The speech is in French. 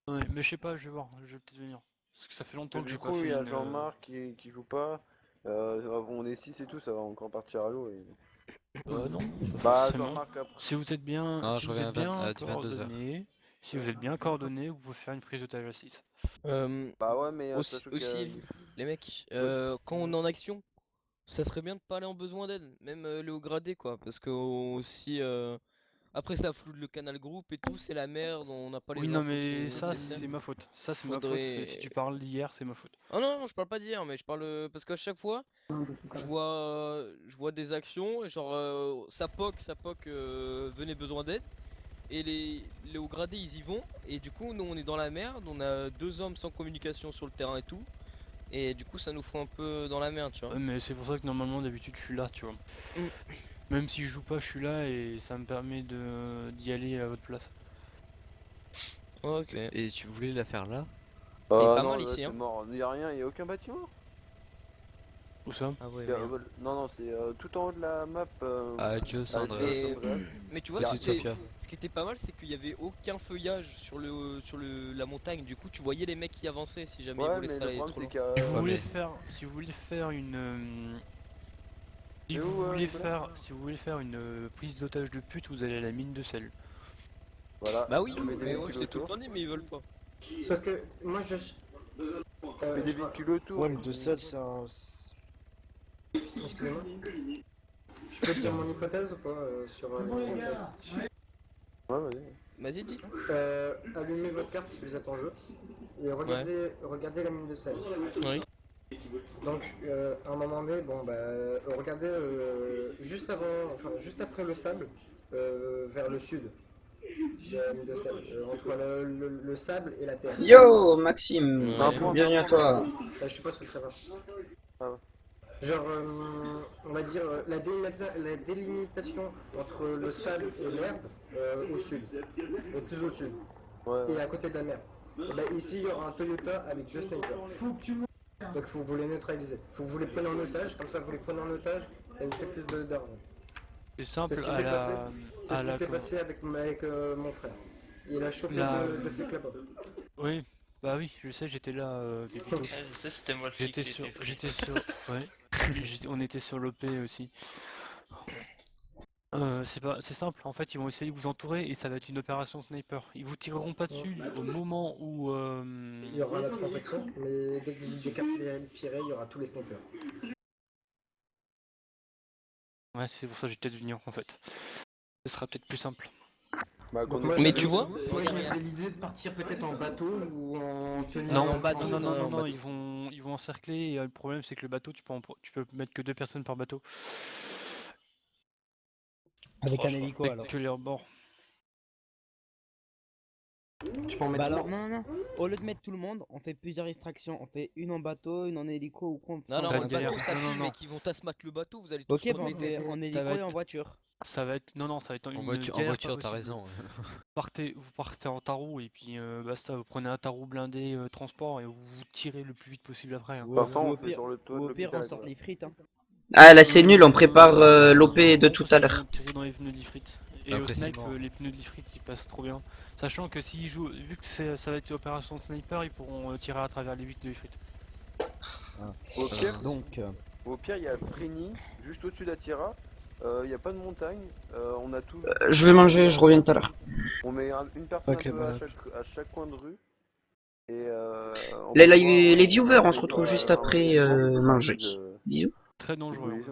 Ouais, mais je sais pas, je vais voir, je vais peut-être venir. Parce que ça fait longtemps que Du j'ai pas coup, il fait y a une. Jean-Marc qui joue pas. On est 6 et tout, ça va encore partir à l'eau. Non, c'est pas Bah, forcément. Jean-Marc après. Si vous êtes bien, Non, si je vous reviens êtes bien à 22h. coordonnés, si vous êtes bien coordonnés, vous pouvez faire une prise d'otage à 6. Bah ouais, mais Aussi, sachant qu'il y a... aussi, les mecs, Ouais. quand on est en action, ça serait bien de pas aller en besoin d'aide, même les hauts gradés quoi, parce que aussi, après ça floue le canal groupe et tout, c'est la merde, on n'a pas Oui, les non, infos qui mais sont ça, nécessaires. c'est ma faute. Ça, c'est ma faute. Si Faudrait. tu parles d'hier, c'est ma faute. Oh non, non, je parle pas d'hier, mais je parle parce qu'à chaque fois, je vois des actions, et genre ça poque, venez besoin d'aide. Et les hauts gradés ils y vont, et du coup nous on est dans la merde, on a 2 hommes sans communication sur le terrain et tout, et du coup ça nous fout un peu dans la merde, tu vois. Ouais, mais c'est pour ça que normalement, d'habitude, je suis là, tu vois. Mm. Même si je joue pas, je suis là et ça me permet d'y aller à votre place. Ok. Et tu voulais la faire là? Il est pas Non, mal là ici, c'est hein. mort. Il y a rien, il y a aucun bâtiment. Où ça? Ah ouais, Il y a- merde. Non, non, c'est tout en haut de la map. Adios à Andreas. Jos Et Andreas. mais tu vois, Y a- ce Petite qui était, Sofia. ce qui était pas mal, c'est qu'il y avait aucun feuillage sur la montagne. Du coup, tu voyais les mecs qui avançaient si jamais ils Ouais, voulaient mais se le aller problème trop c'est loin. qu'il y a. Si vous Ouais, voulez mais- faire, si vous voulez faire une, si Et vous où, voulez Nicolas faire, si vous voulez faire une prise d'otage de pute, vous allez à la mine de sel. Voilà, Bah oui, tu mets des mais moi je véhicules l'ai tout le autour. temps dit, mais ils veulent pas. Sauf que moi je. Tu mets des véhicules autour. Ouais, mais de seul, c'est un. Excusez-moi. Je peux dire mon hypothèse ou pas sur Ouais, vas-y. Vas-y, dis. Allumez votre carte si vous êtes en jeu et regardez la mine de sel. Oui. Donc à un moment donné, bon bah regardez juste avant, enfin juste après le sable, vers le sud de la mine de sel, entre le sable et la terre. Yo, Maxime, Ouais. bienvenue à toi. Je suis pas sûr que ça va. Ah ouais. Genre, on va dire la délimitation entre le sable et l'herbe au sud, plus au sud, Ouais. et à côté de la mer. Et ben, ici, il y aura un Toyota avec 2 snipers. Donc, faut que vous les neutraliser. Faut que vous les preniez en otage, comme ça, vous les prenez en otage, ça vous fait plus d'argent. C'est simple, C'est ce qui à s'est passé. la, C'est à ce qui la, s'est passé avec mon frère. Il a chopé La- le flic là-bas. oui, bah oui, je sais, j'étais là, Pépito. Ouais, je sais, c'était moi le flic qui était pris. Ouais, on était sur l'OP aussi. C'est simple, en fait, ils vont essayer de vous entourer et ça va être une opération sniper. Ils vous tireront pas dessus au moment où. Il y aura la transaction, mais dès que vous décapiterez, il y aura tous les snipers. Ouais, c'est pour ça que j'ai peut-être venir en fait. Ce sera peut-être plus simple. Bah, Donc, qu'on moi, ait- Mais tu vois, Moi j'avais l'idée de partir peut-être en bateau ou en tenue. Non, en bateau, non, ils vont encercler et le problème c'est que le bateau, tu peux mettre que 2 personnes par bateau. Avec un Franchement. hélico Avec alors. que les rebords. Tu peux en mettre Bah une. alors, non, non, au lieu de mettre tout le monde, on fait plusieurs extractions. On fait une en bateau, une en hélico ou quoi. Non, non, T'as le une galère. bateau ça Non, pue, non, non. mec, ils vont tasmat le bateau, vous allez tous Ok, bah on crever. fait en hélico va et en être- voiture. Ça va être. Non, ça va être En une voiture, galère pas t'as possible. raison. Vous partez en tarot et puis basta, vous prenez un tarot blindé transport et vous vous tirez le plus vite possible après. Hein. Ou, Partant, ou on au fait pire, sur le toit ou de au pire, on l'hôpital. sort quoi. les frites. Hein. Ah là c'est nul, on prépare l'OP de Non, tout parce à qu'ils l'heure. vont tirer dans les pneus d'Ifrit. Et Après, au c'est snipe, mort. les pneus d'Ifrit ils passent trop bien. Sachant que s'ils jouent, vu que ça va être une opération sniper, ils pourront tirer à travers les vitres de Ifrit. Au pire, Donc, il y a Frény, juste au-dessus d'Atira. Il n'y a pas de montagne. On a tout. Je vais manger, je reviens tout à l'heure. On met une personne Ok, un peu bon, à chaque coin de rue. Et on Les, va les voir, viewers, on se retrouve juste après les gens qui manger. disent, Bisous. Très dangereux. oui, hein.